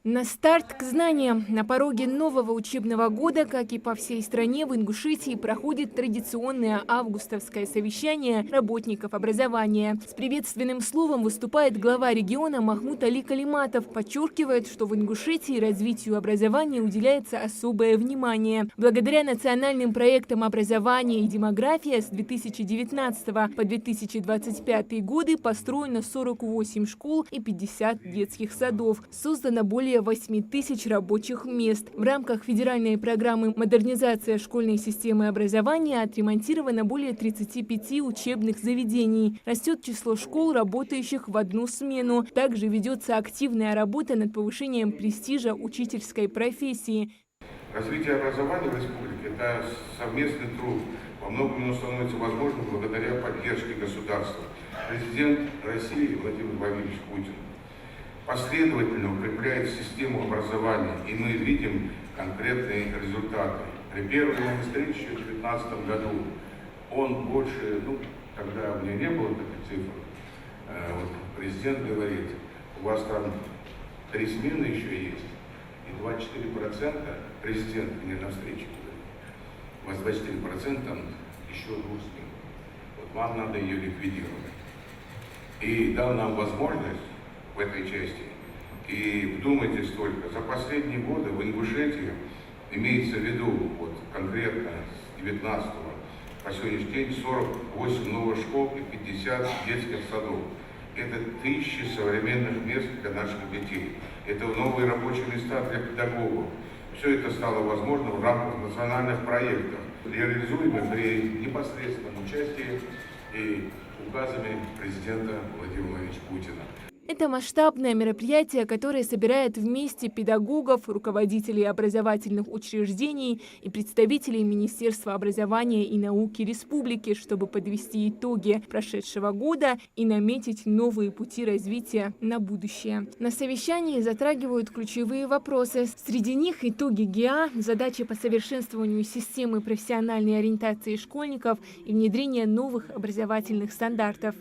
На старт к знаниям. На пороге нового учебного года, как и по всей стране, в Ингушетии проходит традиционное августовское совещание работников образования. С приветственным словом выступает глава региона Махмуд Али Калиматов. Подчеркивает, что в Ингушетии развитию образования уделяется особое внимание. Благодаря национальным проектам образования и демография с 2019 по 2025 годы построено 48 школ и 50 детских садов. Создано более 8 тысяч рабочих мест. В рамках федеральной программы «Модернизация школьной системы образования» отремонтировано более 35 учебных заведений. Растет число школ, работающих в одну смену. Также ведется активная работа над повышением престижа учительской профессии. Развитие образования в республике – это совместный труд. Во многом оно становится возможным благодаря поддержке государства. Президент России Владимир Владимирович Путин последовательно укрепляет систему образования, и мы видим конкретные результаты. При первой моей встрече в 2019 году он больше, тогда у меня не было таких цифр, президент говорит, у вас там 3 смены еще есть, и 24% президент мне на встрече говорит, у вас 24% там еще 2 смен. Вот вам надо ее ликвидировать. И дал нам возможность в этой части. И вдумайтесь только, за последние годы в Ингушетии, имеется в виду, конкретно с 19 по сегодняшний день 48 новых школ и 50 детских садов. Это 1000 современных мест для наших детей. Это новые рабочие места для педагогов. Все это стало возможно в рамках национальных проектов, реализуемых при непосредственном участии и указами президента Владимира Владимировича Путина. Это масштабное мероприятие, которое собирает вместе педагогов, руководителей образовательных учреждений и представителей Министерства образования и науки республики, чтобы подвести итоги прошедшего года и наметить новые пути развития на будущее. На совещании затрагивают ключевые вопросы. Среди них итоги ГИА, задачи по совершенствованию системы профессиональной ориентации школьников и внедрение новых образовательных стандартов.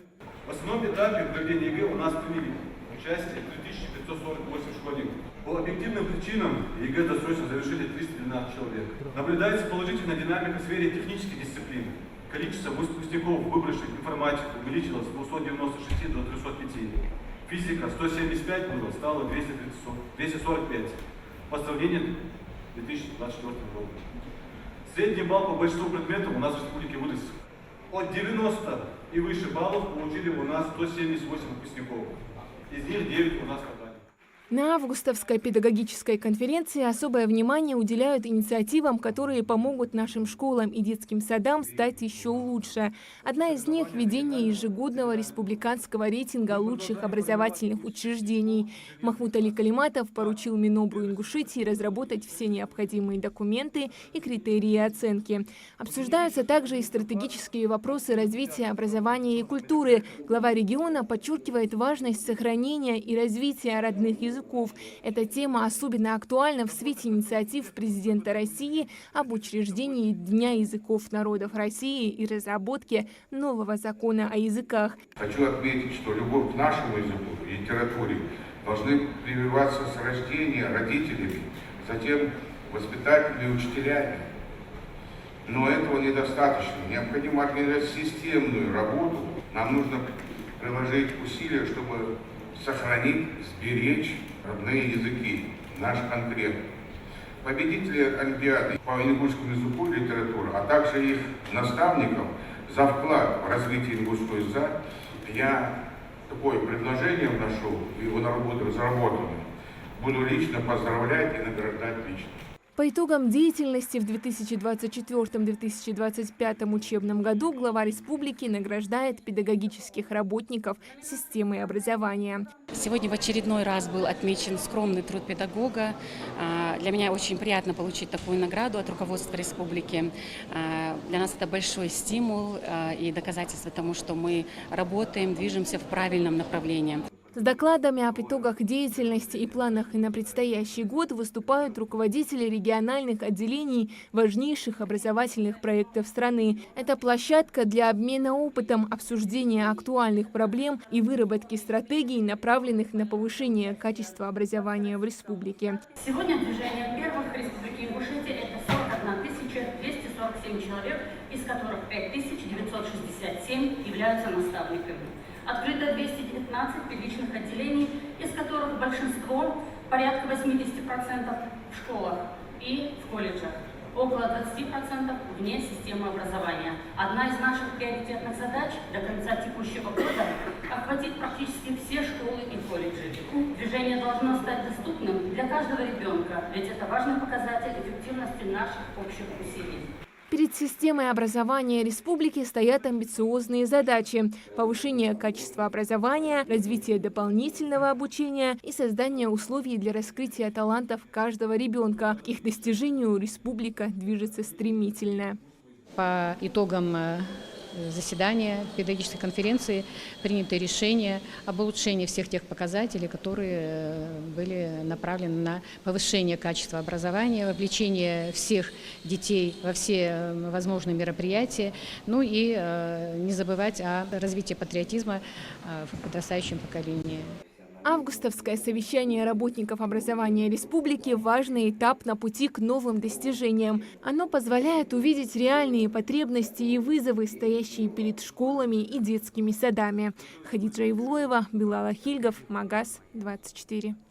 В основном этапе проведения ЕГЭ у нас приняли участие 3548 школьников. По объективным причинам ЕГЭ досрочно завершили 312 человек. Наблюдается положительная динамика в сфере технической дисциплины. Количество выпускников, выбравших информатику, увеличилось с 296 до 305. Физика 175 было, стало 245 по сравнению с 2024 годом. Средний балл по большинству предметов у нас в республике вырос. От 90 и выше баллов получили у нас 178 выпускников. Из них 9 у нас попали. На августовской педагогической конференции особое внимание уделяют инициативам, которые помогут нашим школам и детским садам стать еще лучше. Одна из них – введение ежегодного республиканского рейтинга лучших образовательных учреждений. Махмуд Али Калиматов поручил Минобру Ингушетии разработать все необходимые документы и критерии оценки. Обсуждаются также и стратегические вопросы развития образования и культуры. Глава региона подчеркивает важность сохранения и развития родных языков. Эта тема особенно актуальна в свете инициатив президента России об учреждении Дня языков народов России и разработке нового закона о языках. Хочу отметить, что любовь к нашему языку и литературе должны прививаться с рождения родителями, затем воспитателями и учителями. Но этого недостаточно. Необходимо организовать системную работу. Нам нужно приложить усилия, чтобы сохранить, сберечь родные языки, наш конкретно. Победители Олимпиады по ингушскому языку и литературе, а также их наставников за вклад в развитие ингушского языка, я такое предложение вношу, его на работу разработано. Буду лично поздравлять и награждать лично. По итогам деятельности в 2024-2025 учебном году глава республики награждает педагогических работников системы образования. Сегодня в очередной раз был отмечен скромный труд педагога. Для меня очень приятно получить такую награду от руководства республики. Для нас это большой стимул и доказательство тому, что мы работаем, движемся в правильном направлении. С докладами об итогах деятельности и планах на предстоящий год выступают руководители региональных отделений важнейших образовательных проектов страны. Это площадка для обмена опытом, обсуждения актуальных проблем и выработки стратегий, направленных на повышение качества образования в республике. Сегодня движение первых Республики Ингушетия – это 41 247 человек, из которых 5967 являются наставниками. Открыто 219 педагогических отделений, из которых большинство, порядка 80%, в школах и в колледжах, около 20% вне системы образования. Одна из наших приоритетных задач до конца текущего года – охватить практически все школы и колледжи. Движение должно стать доступным для каждого ребенка, ведь это важный показатель эффективности наших общих усилий. Перед системой образования республики стоят амбициозные задачи – повышение качества образования, развитие дополнительного обучения и создание условий для раскрытия талантов каждого ребенка. К их достижению республика движется стремительно. По итогам заседания педагогической конференции принято решение об улучшении всех тех показателей, которые были направлены на повышение качества образования, вовлечение всех детей во все возможные мероприятия, ну и не забывать о развитии патриотизма в подрастающем поколении. Августовское совещание работников образования республики – важный этап на пути к новым достижениям. Оно позволяет увидеть реальные потребности и вызовы, стоящие перед школами и детскими садами. Хадиджа Ивлоева, Билал Ахильгов, Магаз 24.